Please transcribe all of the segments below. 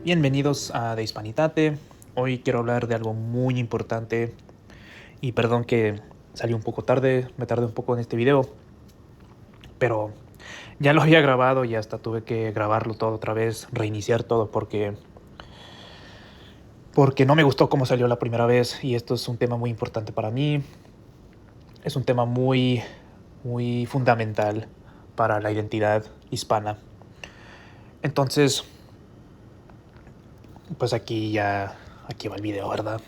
Bienvenidos a De Hispanitate. Hoy quiero hablar de algo muy importante y perdón que salí un poco tarde, me tardé un poco en este video, pero ya lo había grabado y hasta tuve que grabarlo todo otra vez, reiniciar todo porque no me gustó cómo salió la primera vez y esto es un tema muy importante para mí. Es un tema muy fundamental para la identidad hispana. Entonces, pues aquí va el video, ¿verdad?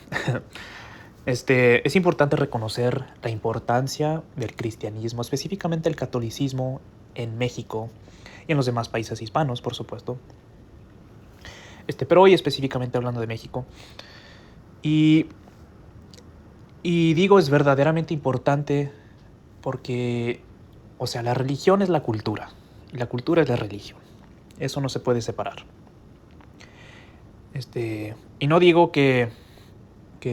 Es importante reconocer la importancia del cristianismo, específicamente el catolicismo en México y en los demás países hispanos, por supuesto. Pero hoy específicamente hablando de México. Y, y digo, es verdaderamente importante porque, o sea, la religión es la cultura y la cultura es la religión. Eso no se puede separar. Y no digo que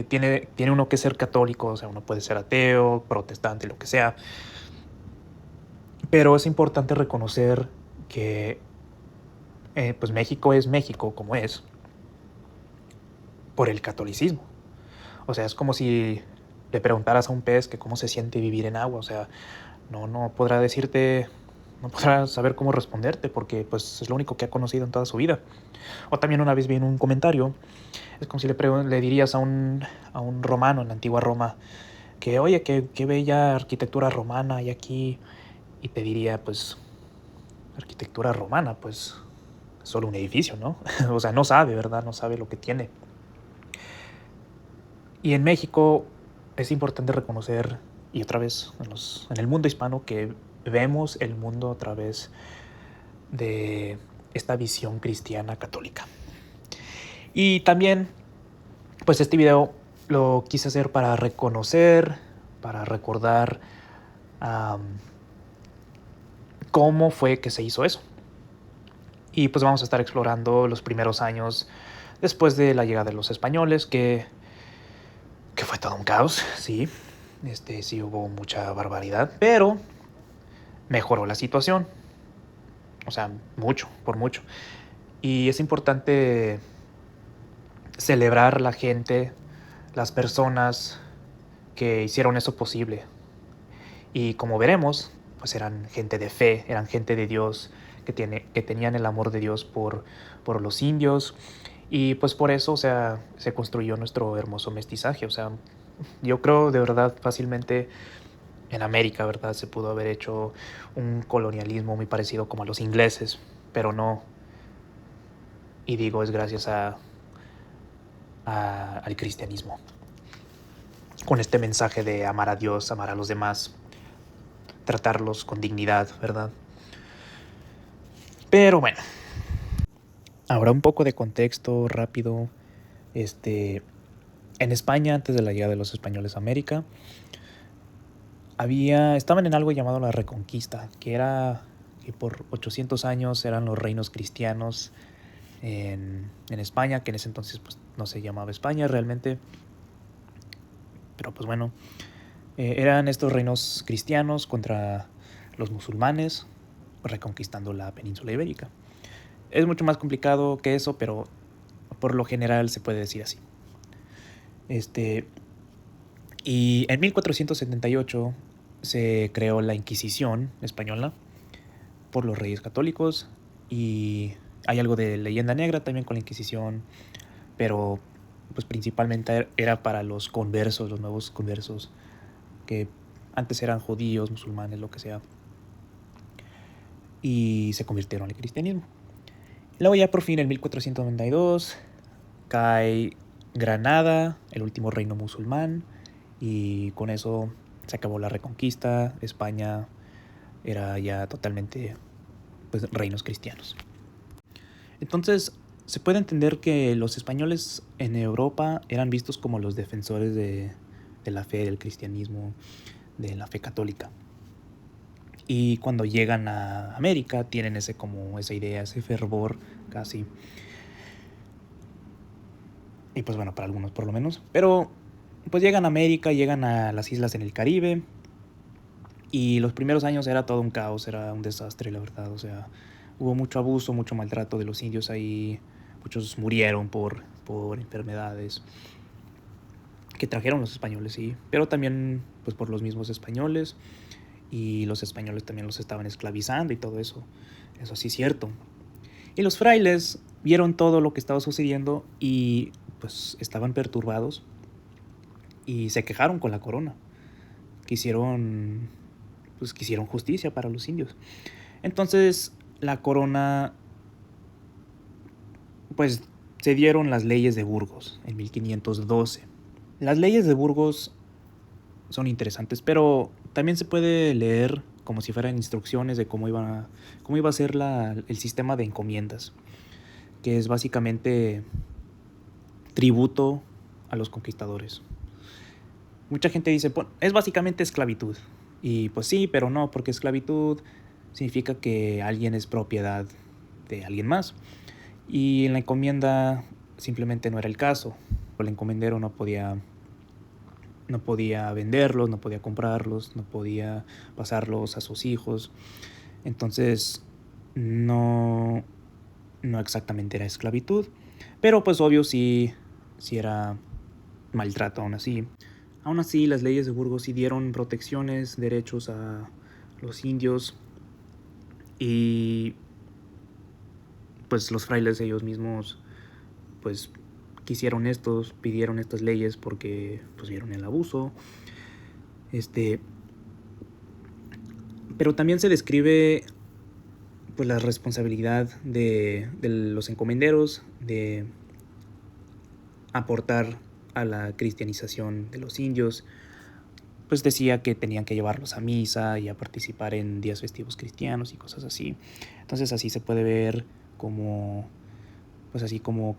tiene uno que ser católico, o sea, uno puede ser ateo, protestante, lo que sea. Pero es importante reconocer que pues México es México como es por el catolicismo. O sea, es como si le preguntaras a un pez que cómo se siente vivir en agua. O sea, no podrá decirte, no podrá saber cómo responderte porque pues es lo único que ha conocido en toda su vida. O también una vez vi en un comentario, es como si le dirías a un romano en la antigua Roma que, oye, qué bella arquitectura romana hay aquí. Y te diría, pues, arquitectura romana, pues solo un edificio, ¿no? O sea, no sabe, ¿verdad? No sabe lo que tiene. Y en México es importante reconocer, y otra vez en el mundo hispano, que vemos el mundo a través de esta visión cristiana católica. Y también, pues este video lo quise hacer para reconocer, para recordar cómo fue que se hizo eso. Y pues vamos a estar explorando los primeros años después de la llegada de los españoles, que fue todo un caos, sí. Sí hubo mucha barbaridad, pero mejoró la situación. O sea, mucho, por mucho. Y es importante celebrar la gente, las personas que hicieron eso posible. Y como veremos, pues eran gente de fe, eran gente de Dios, que tenían el amor de Dios por los indios. Y pues por eso, o sea, se construyó nuestro hermoso mestizaje. O sea, yo creo de verdad fácilmente en América, ¿verdad? Se pudo haber hecho un colonialismo muy parecido como a los ingleses, pero no. Y digo, es gracias al cristianismo. Con este mensaje de amar a Dios, amar a los demás, tratarlos con dignidad, ¿verdad? Pero bueno, ahora un poco de contexto rápido. En España, antes de la llegada de los españoles a América, estaban en algo llamado la Reconquista, que por 800 años eran los reinos cristianos en España, que en ese entonces pues, no se llamaba España realmente, pero pues bueno, eran estos reinos cristianos contra los musulmanes, reconquistando la península ibérica. Es mucho más complicado que eso, pero por lo general se puede decir así. Y en 1478 se creó la Inquisición española por los reyes católicos y hay algo de leyenda negra también con la Inquisición, pero pues principalmente era para los conversos, los nuevos conversos, que antes eran judíos, musulmanes, lo que sea, y se convirtieron al cristianismo. Luego ya por fin en 1492 cae Granada, el último reino musulmán, y con eso se acabó la Reconquista. España era ya totalmente pues, reinos cristianos. Entonces se puede entender que los españoles en Europa eran vistos como los defensores de la fe, del cristianismo, de la fe católica. Y cuando llegan a América tienen esa idea, ese fervor casi. Y pues bueno, para algunos por lo menos. Pero pues llegan a América, llegan a las islas en el Caribe. Y los primeros años era todo un caos, era un desastre, la verdad. O sea, hubo mucho abuso, mucho maltrato de los indios ahí muchos murieron por enfermedades que trajeron los españoles, sí, pero también pues por los mismos españoles, y los españoles también los estaban esclavizando y todo eso. Eso sí es cierto. Y los frailes vieron todo lo que estaba sucediendo y pues estaban perturbados y se quejaron con la corona. Quisieron justicia para los indios. Entonces la corona, pues se dieron las leyes de Burgos en 1512. Las leyes de Burgos son interesantes, pero también se puede leer como si fueran instrucciones de cómo iba a ser el sistema de encomiendas, que es básicamente tributo a los conquistadores. Mucha gente dice, pues, es básicamente esclavitud. Y pues sí, pero no, porque esclavitud significa que alguien es propiedad de alguien más. Y en la encomienda simplemente no era el caso. El encomendero no podía venderlos, no podía comprarlos, no podía pasarlos a sus hijos. Entonces no exactamente era esclavitud, pero pues obvio sí era maltrato aún así. Aún así, las leyes de Burgos sí dieron protecciones, derechos a los indios, y pues los frailes ellos mismos pues pidieron estas leyes porque pues vieron el abuso. Pero también se describe pues la responsabilidad de los encomenderos de aportar a la cristianización de los indios. Pues decía que tenían que llevarlos a misa y a participar en días festivos cristianos y cosas así. Entonces así se puede ver como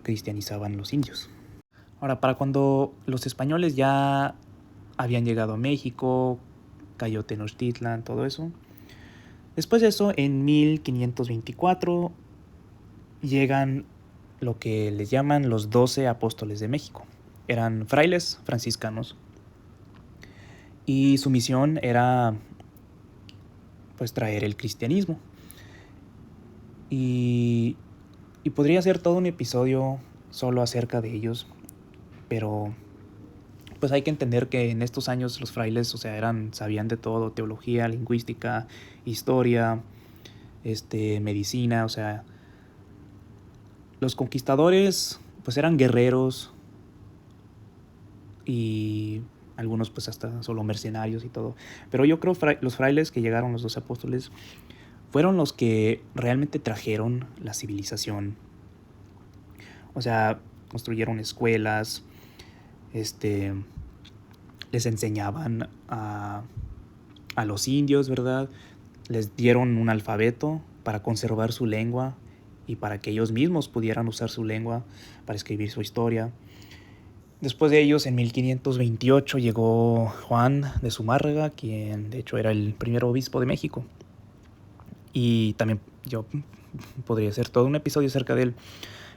cristianizaban los indios. Ahora, para cuando los españoles ya habían llegado a México, cayó Tenochtitlan, todo eso. Después de eso, en 1524, llegan lo que les llaman los 12 apóstoles de México. Eran frailes franciscanos y su misión era pues traer el cristianismo. Y podría ser todo un episodio solo acerca de ellos, pero pues hay que entender que en estos años los frailes, o sea, sabían de todo: teología, lingüística, historia, medicina. O sea, los conquistadores pues eran guerreros y algunos pues hasta solo mercenarios y todo. Pero yo creo los frailes que llegaron, los 12 apóstoles, fueron los que realmente trajeron la civilización. O sea, construyeron escuelas, les enseñaban a los indios, ¿verdad? Les dieron un alfabeto para conservar su lengua y para que ellos mismos pudieran usar su lengua para escribir su historia. Después de ellos, en 1528, llegó Juan de Zumárraga, quien de hecho era el primer obispo de México. Y también yo podría hacer todo un episodio acerca de él.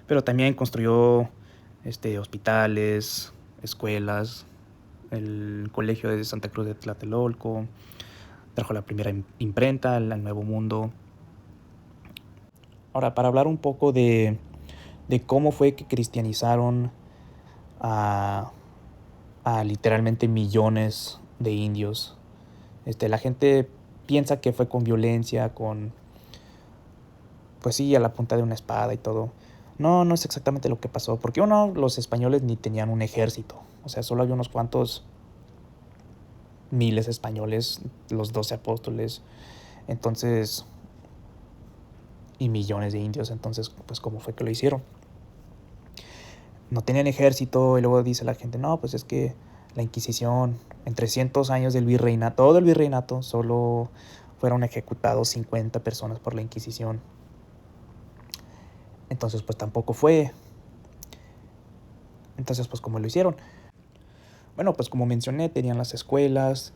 Pero también construyó hospitales, escuelas, el colegio de Santa Cruz de Tlatelolco, trajo la primera imprenta al Nuevo Mundo. Ahora, para hablar un poco de cómo fue que cristianizaron a literalmente millones de indios. La gente piensa que fue con violencia, pues sí, a la punta de una espada y todo. No es exactamente lo que pasó, porque los españoles ni tenían un ejército. O sea, solo había unos cuantos miles españoles, los 12 apóstoles, entonces, y millones de indios. Entonces, pues, ¿cómo fue que lo hicieron? No tenían ejército, y luego dice la gente, no, pues es que la Inquisición, en 300 años del virreinato, todo el virreinato, solo fueron ejecutados 50 personas por la Inquisición. Entonces, pues tampoco fue. Entonces, pues, ¿cómo lo hicieron? Bueno, pues como mencioné, tenían las escuelas,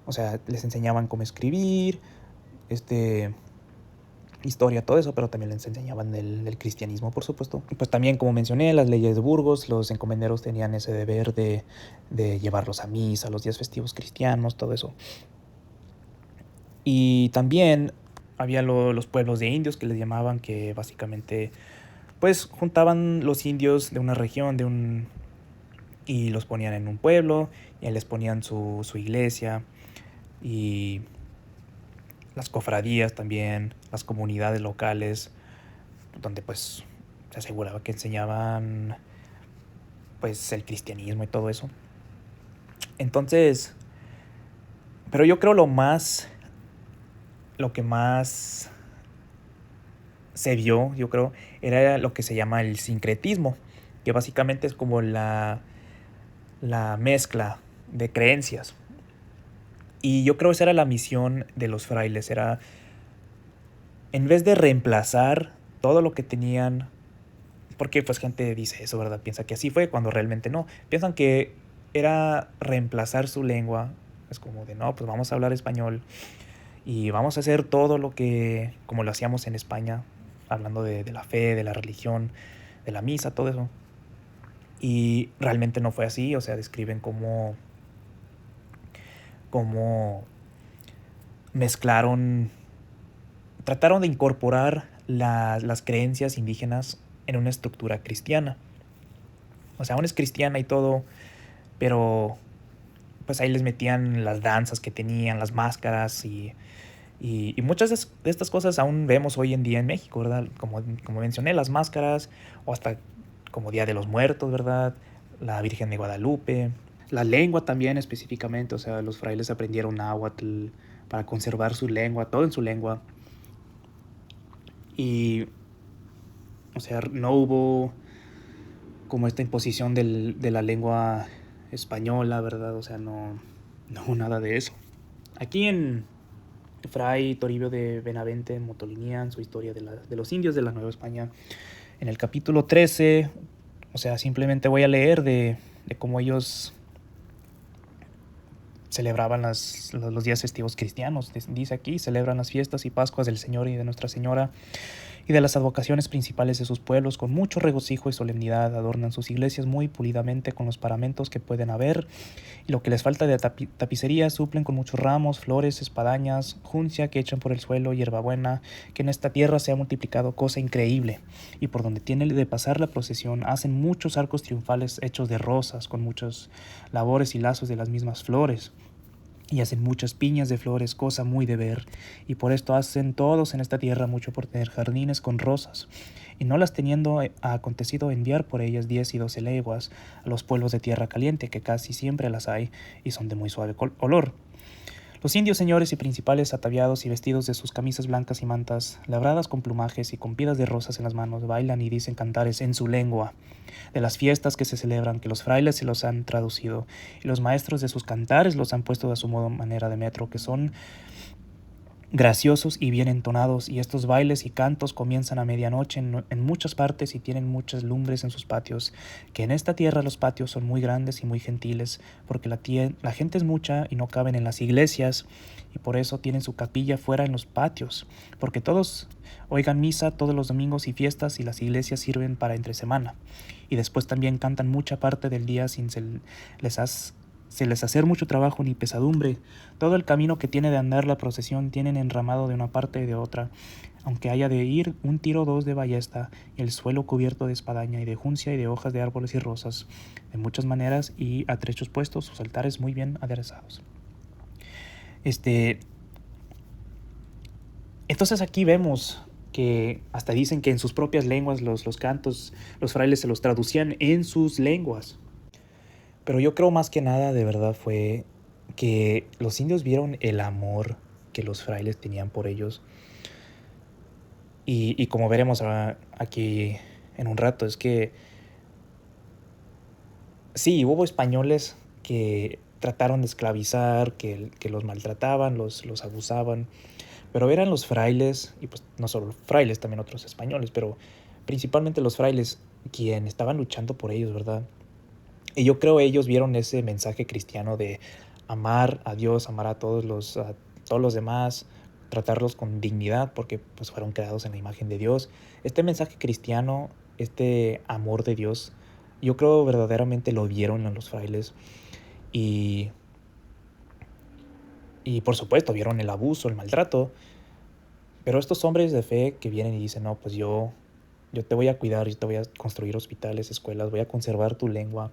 o sea, les enseñaban cómo escribir, historia, todo eso, pero también les enseñaban del cristianismo, por supuesto. Y pues también, como mencioné, las leyes de Burgos, los encomenderos tenían ese deber de llevarlos a misa, los días festivos cristianos, todo eso. Y también había los pueblos de indios que les llamaban, que básicamente pues juntaban los indios de una región, y los ponían en un pueblo, y ahí les ponían su iglesia, y las cofradías también, las comunidades locales, donde pues se aseguraba que enseñaban pues el cristianismo y todo eso. Entonces, pero yo creo lo que más se vio, yo creo, era lo que se llama el sincretismo, que básicamente es como la mezcla de creencias. Y yo creo que esa era la misión de los frailes, era en vez de reemplazar todo lo que tenían, porque pues gente dice eso, ¿verdad? Piensa que así fue cuando realmente no. Piensan que era reemplazar su lengua, es como de no, pues vamos a hablar español y vamos a hacer todo lo que, como lo hacíamos en España, hablando de la fe, de la religión, de la misa, todo eso. Y realmente no fue así, o sea, describen cómo mezclaron, trataron de incorporar las creencias indígenas en una estructura cristiana. O sea, aún es cristiana y todo, pero pues ahí les metían las danzas que tenían, las máscaras y muchas de estas cosas aún vemos hoy en día en México, ¿verdad? Como mencioné, las máscaras o hasta como Día de los Muertos, ¿verdad? La Virgen de Guadalupe. La lengua también específicamente, o sea, los frailes aprendieron náhuatl para conservar su lengua, todo en su lengua. Y, o sea, no hubo como esta imposición de la lengua española, ¿verdad? O sea, no hubo nada de eso. Aquí en Fray Toribio de Benavente Motolinían, su historia de los indios de la Nueva España, en el capítulo 13, o sea, simplemente voy a leer de cómo ellos celebraban los días festivos cristianos. Dice aquí, celebran las fiestas y Pascuas del Señor y de Nuestra Señora y de las advocaciones principales de sus pueblos con mucho regocijo y solemnidad, adornan sus iglesias muy pulidamente con los paramentos que pueden haber, y lo que les falta de tapicería suplen con muchos ramos, flores, espadañas, juncia que echan por el suelo, hierbabuena, que en esta tierra se ha multiplicado cosa increíble, y por donde tiene de pasar la procesión hacen muchos arcos triunfales hechos de rosas, con muchos labores y lazos de las mismas flores, y hacen muchas piñas de flores, cosa muy de ver, y por esto hacen todos en esta tierra mucho por tener jardines con rosas, y no las teniendo ha acontecido enviar por ellas 10 y 12 leguas a los pueblos de tierra caliente, que casi siempre las hay, y son de muy suave olor. Los indios señores y principales, ataviados y vestidos de sus camisas blancas y mantas, labradas con plumajes y con piedras de rosas en las manos, bailan y dicen cantares en su lengua, de las fiestas que se celebran, que los frailes se los han traducido, y los maestros de sus cantares los han puesto a su modo manera de metro, que son graciosos y bien entonados, y estos bailes y cantos comienzan a medianoche en muchas partes y tienen muchas lumbres en sus patios, que en esta tierra los patios son muy grandes y muy gentiles, porque la gente es mucha y no caben en las iglesias, y por eso tienen su capilla fuera en los patios, porque todos oigan misa todos los domingos y fiestas, y las iglesias sirven para entre semana, y después también cantan mucha parte del día sin se les hacer mucho trabajo ni pesadumbre. Todo el camino que tiene de andar la procesión tienen enramado de una parte y de otra, aunque haya de ir un tiro o dos de ballesta, y el suelo cubierto de espadaña y de juncia y de hojas de árboles y rosas, de muchas maneras y a trechos puestos, sus altares muy bien aderezados. Entonces aquí vemos que hasta dicen que en sus propias lenguas los cantos, los frailes se los traducían en sus lenguas. Pero yo creo más que nada de verdad fue que los indios vieron el amor que los frailes tenían por ellos. Y como veremos aquí en un rato, es que sí, hubo españoles que trataron de esclavizar, que los maltrataban, los abusaban, pero eran los frailes, y pues no solo frailes, también otros españoles, pero principalmente los frailes quienes estaban luchando por ellos, ¿verdad? Y yo creo ellos vieron ese mensaje cristiano de amar a Dios, amar a todos los demás, tratarlos con dignidad porque pues fueron creados en la imagen de Dios. Este mensaje cristiano, este amor de Dios, yo creo verdaderamente lo vieron en los frailes y, y por supuesto vieron el abuso, el maltrato, pero estos hombres de fe que vienen y dicen, no, pues yo yo te voy a cuidar, yo te voy a construir hospitales, escuelas, voy a conservar tu lengua,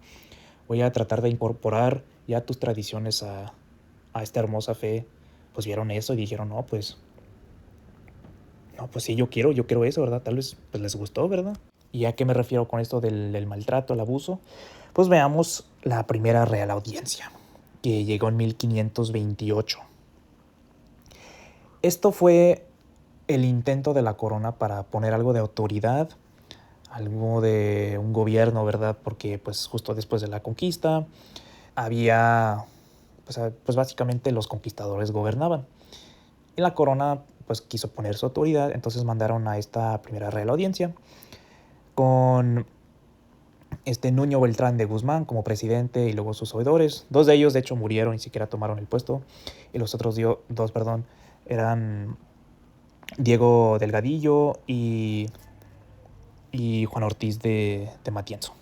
voy a tratar de incorporar ya tus tradiciones a esta hermosa fe. Pues vieron eso y dijeron, no, pues sí, yo quiero eso, ¿verdad? Tal vez pues les gustó, ¿verdad? ¿Y a qué me refiero con esto del maltrato, el abuso? Pues veamos la primera Real Audiencia, que llegó en 1528. Esto fue el intento de la corona para poner algo de autoridad, algo de un gobierno, ¿verdad? Porque pues justo después de la conquista había, pues básicamente los conquistadores gobernaban. Y la corona pues quiso poner su autoridad, entonces mandaron a esta primera Real Audiencia con Nuño Beltrán de Guzmán como presidente y luego sus oidores. Dos de ellos de hecho murieron, ni siquiera tomaron el puesto, y los otros dos, perdón, eran Diego Delgadillo y Juan Ortiz de Matienzo.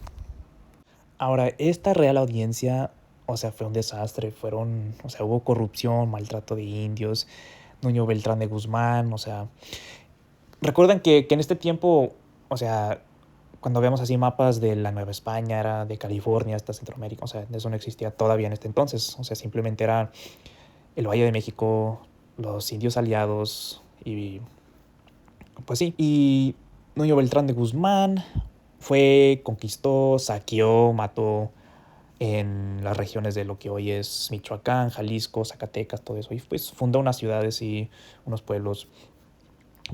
Ahora, esta Real Audiencia, o sea, fue un desastre, hubo corrupción, maltrato de indios, Nuño Beltrán de Guzmán, o sea, recuerden que en este tiempo, o sea, cuando vemos así mapas de la Nueva España, era de California hasta Centroamérica, o sea, eso no existía todavía en este entonces, o sea, simplemente era el Valle de México, los indios aliados y pues sí. Y Nuño Beltrán de Guzmán conquistó, saqueó, mató en las regiones de lo que hoy es Michoacán, Jalisco, Zacatecas, todo eso. Y pues fundó unas ciudades y unos pueblos.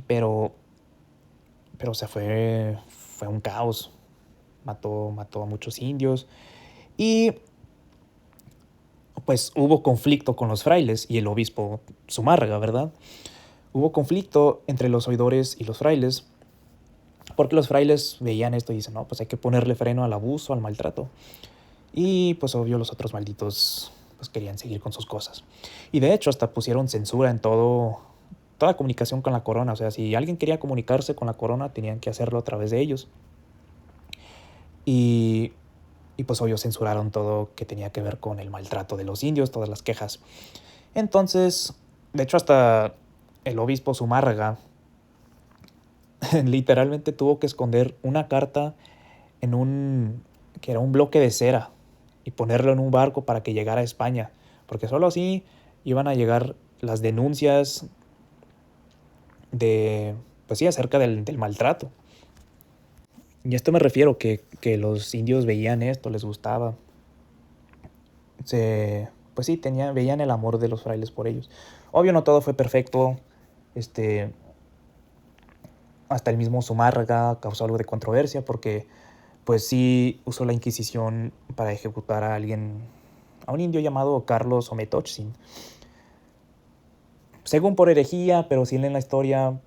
Pero, o sea, fue un caos. Mató a muchos indios. Y pues hubo conflicto con los frailes y el obispo Zumárraga, ¿verdad? Hubo conflicto entre los oidores y los frailes, porque los frailes veían esto y dicen, no, pues hay que ponerle freno al abuso, al maltrato. Y pues obvio los otros malditos pues querían seguir con sus cosas. Y de hecho hasta pusieron censura en toda comunicación con la corona. O sea, si alguien quería comunicarse con la corona, tenían que hacerlo a través de ellos. Y pues obvio censuraron todo que tenía que ver con el maltrato de los indios, todas las quejas. Entonces, de hecho hasta el obispo Zumárraga literalmente tuvo que esconder una carta que era un bloque de cera y ponerlo en un barco para que llegara a España, porque solo así iban a llegar las denuncias pues sí, acerca del maltrato. Y a esto me refiero, que los indios veían esto, les gustaba. Pues sí, veían el amor de los frailes por ellos. Obvio no todo fue perfecto, hasta el mismo Zumárraga causó algo de controversia porque pues sí usó la Inquisición para ejecutar a un indio llamado Carlos Ometochsin. Según por herejía, pero si leen la historia,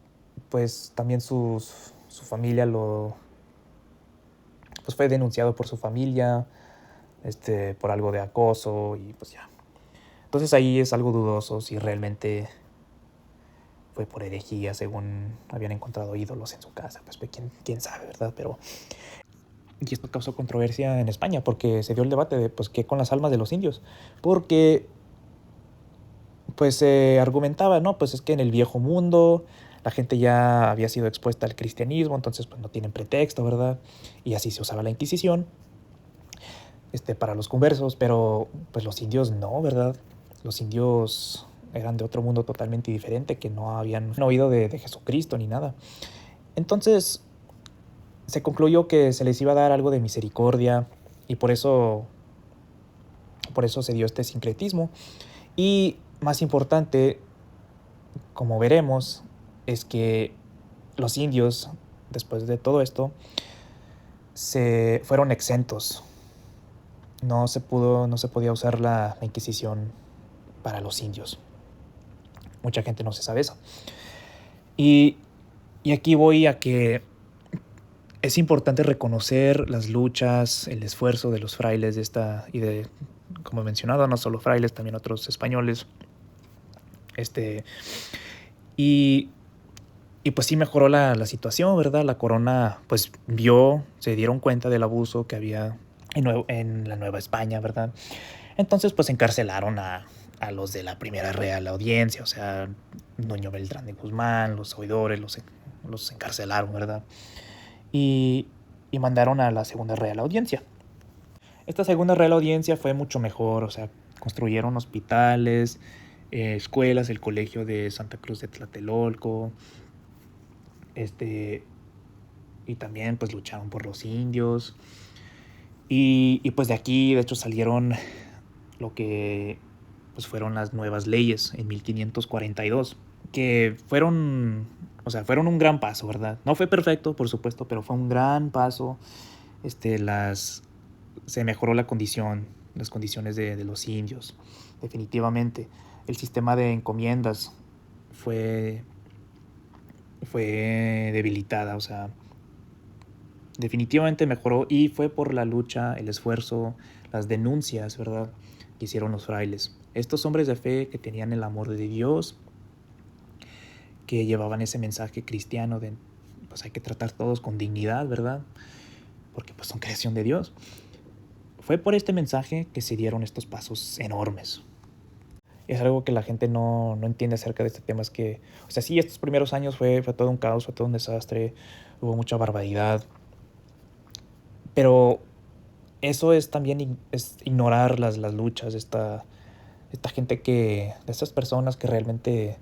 pues también su familia pues fue denunciado por su familia, por algo de acoso y pues ya. Entonces ahí es algo dudoso si realmente fue por herejía, según habían encontrado ídolos en su casa, pues quién sabe, ¿verdad? Y esto causó controversia en España porque se dio el debate de pues qué con las almas de los indios, porque pues se argumentaba, no, pues es que en el viejo mundo la gente ya había sido expuesta al cristianismo, entonces pues no tienen pretexto, ¿verdad? Y así se usaba la Inquisición para los conversos, pero pues los indios no, ¿verdad? Los indios eran de otro mundo totalmente diferente, que no habían oído de Jesucristo ni nada. Entonces se concluyó que se les iba a dar algo de misericordia y por eso se dio este sincretismo. Y más importante, como veremos, es que los indios, después de todo esto, se fueron exentos. No se podía usar la Inquisición para los indios. Mucha gente no se sabe eso. Y aquí voy a que es importante reconocer las luchas, el esfuerzo de los frailes como he mencionado, no solo frailes, también otros españoles. Y pues sí mejoró la situación, ¿verdad? La corona pues se dieron cuenta del abuso que había en la Nueva España, ¿verdad? Entonces pues encarcelaron a los de la primera Real Audiencia, o sea, Nuño Beltrán de Guzmán, los oidores, los encarcelaron, ¿verdad? y, y mandaron a la Segunda Real Audiencia. Esta Segunda Real Audiencia fue mucho mejor, o sea, construyeron hospitales, escuelas, el colegio de Santa Cruz de Tlatelolco, y también pues lucharon por los indios. Y pues de aquí, de hecho, salieron lo que pues fueron las nuevas leyes en 1542, que fueron, o sea, fueron un gran paso, ¿verdad? No fue perfecto, por supuesto, pero fue un gran paso. Se mejoró la condición, las condiciones de los indios, definitivamente. El sistema de encomiendas fue, fue debilitada, o sea, definitivamente mejoró y fue por la lucha, el esfuerzo, las denuncias, ¿verdad?, que hicieron los frailes. Estos hombres de fe que tenían el amor de Dios, que llevaban ese mensaje cristiano de pues hay que tratar todos con dignidad, ¿verdad? Porque pues son creación de Dios. Fue por este mensaje que se dieron estos pasos enormes. Es algo que la gente no entiende acerca de este tema, es que, o sea, sí, estos primeros años fue todo un caos, fue todo un desastre, hubo mucha barbaridad, pero eso es también es ignorar las luchas de esta gente de estas personas que realmente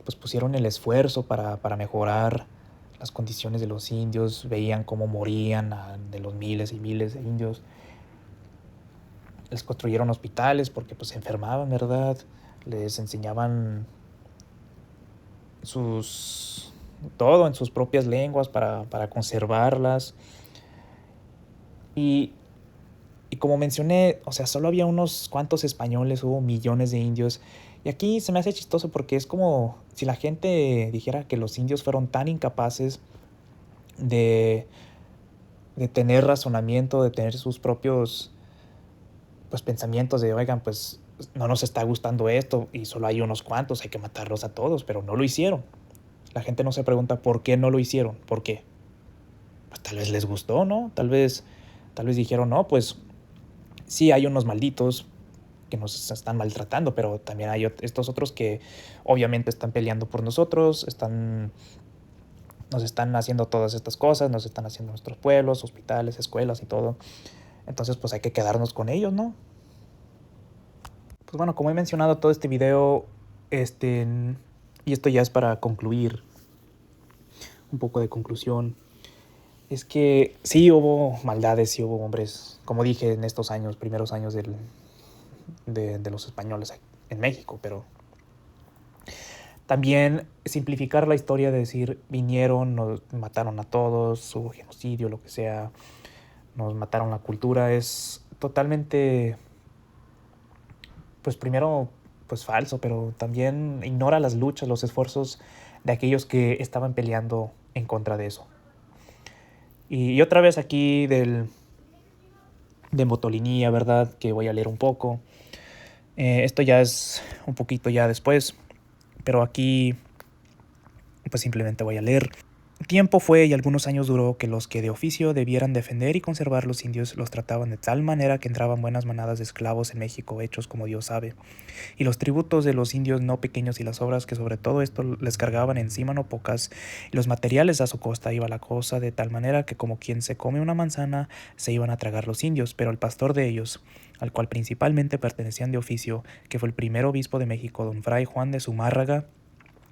pues pusieron el esfuerzo para mejorar las condiciones de los indios, veían cómo morían de los miles y miles de indios, les construyeron hospitales porque pues se enfermaban, ¿verdad? Les enseñaban sus todo en sus propias lenguas para conservarlas. Y, y como mencioné, o sea, solo había unos cuantos españoles, hubo millones de indios. Y aquí se me hace chistoso porque es como si la gente dijera que los indios fueron tan incapaces de, de tener razonamiento, de tener sus propios pues, pensamientos de, oigan, pues no nos está gustando esto y solo hay unos cuantos, hay que matarlos a todos, pero no lo hicieron. La gente no se pregunta por qué no lo hicieron, por qué. Pues tal vez les gustó, ¿no? Tal vez dijeron, no, pues sí hay unos malditos que nos están maltratando, pero también hay estos otros que obviamente están peleando por nosotros, nos están haciendo todas estas cosas, nos están haciendo nuestros pueblos, hospitales, escuelas y todo. Entonces pues hay que quedarnos con ellos, ¿no? Pues bueno, como he mencionado todo este video, y esto ya es para concluir, un poco de conclusión, es que sí hubo maldades, sí hubo hombres, como dije, en estos años, primeros años de los españoles en México, pero también simplificar la historia de decir, vinieron, nos mataron a todos, hubo genocidio, lo que sea, nos mataron la cultura, es totalmente, pues primero, pues falso, pero también ignora las luchas, los esfuerzos de aquellos que estaban peleando en contra de eso. Y otra vez aquí de Motolinía, ¿verdad? Que voy a leer un poco. Esto ya es un poquito ya después, pero aquí pues simplemente voy a leer. Tiempo fue y algunos años duró que los que de oficio debieran defender y conservar los indios los trataban de tal manera que entraban buenas manadas de esclavos en México hechos como Dios sabe, y los tributos de los indios no pequeños y las obras que sobre todo esto les cargaban encima no pocas, y los materiales a su costa iba la cosa de tal manera que como quien se come una manzana se iban a tragar los indios, pero el pastor de ellos, al cual principalmente pertenecían de oficio, que fue el primer obispo de México, don Fray Juan de Zumárraga,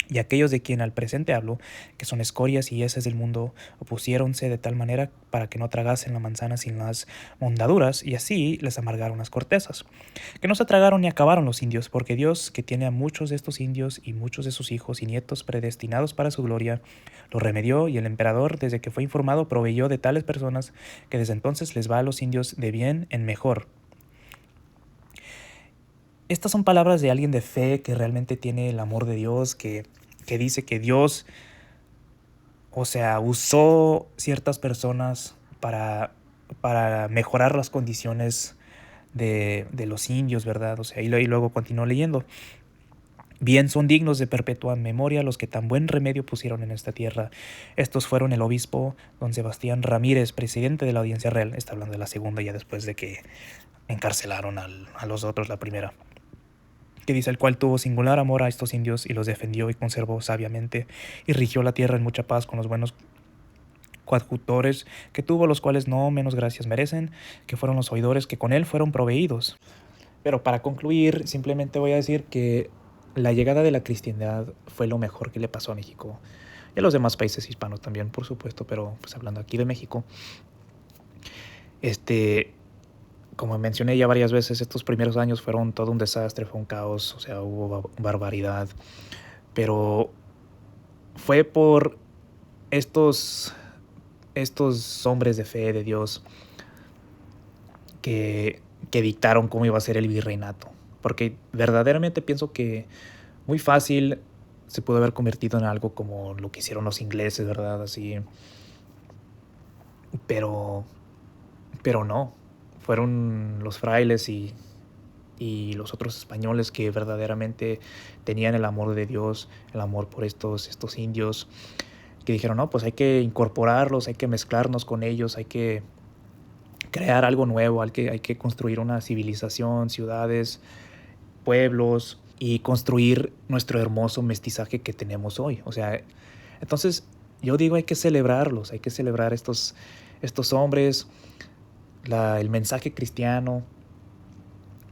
y aquellos de quien al presente hablo, que son escorias y heces del mundo, opusiéronse de tal manera para que no tragasen la manzana sin las mondaduras, y así les amargaron las cortezas. Que no se tragaron ni acabaron los indios, porque Dios, que tiene a muchos de estos indios y muchos de sus hijos y nietos predestinados para su gloria, los remedió, y el emperador, desde que fue informado, proveyó de tales personas que desde entonces les va a los indios de bien en mejor. Estas son palabras de alguien de fe que realmente tiene el amor de Dios, que dice que Dios, o sea, usó ciertas personas para mejorar las condiciones de los indios, ¿verdad? O sea, y luego continuó leyendo. Bien son dignos de perpetua memoria los que tan buen remedio pusieron en esta tierra. Estos fueron el obispo don Sebastián Ramírez, presidente de la Audiencia Real. Está hablando de la segunda ya después de que encarcelaron a los otros la primera. Que dice el cual tuvo singular amor a estos indios y los defendió y conservó sabiamente y rigió la tierra en mucha paz con los buenos coadjutores que tuvo, los cuales no menos gracias merecen, que fueron los oidores que con él fueron proveídos. Pero para concluir, simplemente voy a decir que la llegada de la cristiandad fue lo mejor que le pasó a México y a los demás países hispanos también, por supuesto, pero pues hablando aquí de México, como mencioné ya varias veces, estos primeros años fueron todo un desastre, fue un caos, o sea, hubo barbaridad, pero fue por estos, estos hombres de fe de Dios que, que dictaron cómo iba a ser el virreinato, porque verdaderamente pienso que muy fácil se pudo haber convertido en algo como lo que hicieron los ingleses, ¿verdad? Así, pero, pero no, fueron los frailes y los otros españoles que verdaderamente tenían el amor de Dios, el amor por estos indios, que dijeron, no, pues hay que incorporarlos, hay que mezclarnos con ellos, hay que crear algo nuevo, hay que construir una civilización, ciudades, pueblos y construir nuestro hermoso mestizaje que tenemos hoy. O sea, entonces yo digo hay que celebrarlos, hay que celebrar estos hombres, el mensaje cristiano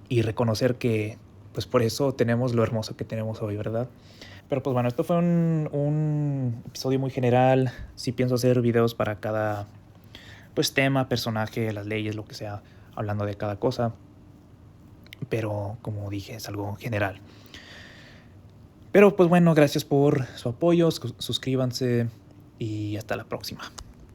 y reconocer que pues por eso tenemos lo hermoso que tenemos hoy, ¿verdad? Pero pues bueno, esto fue un episodio muy general. Sí pienso hacer videos para cada pues tema, personaje, las leyes, lo que sea, hablando de cada cosa. Pero como dije, es algo general. Pero pues bueno, gracias por su apoyo, suscríbanse y hasta la próxima.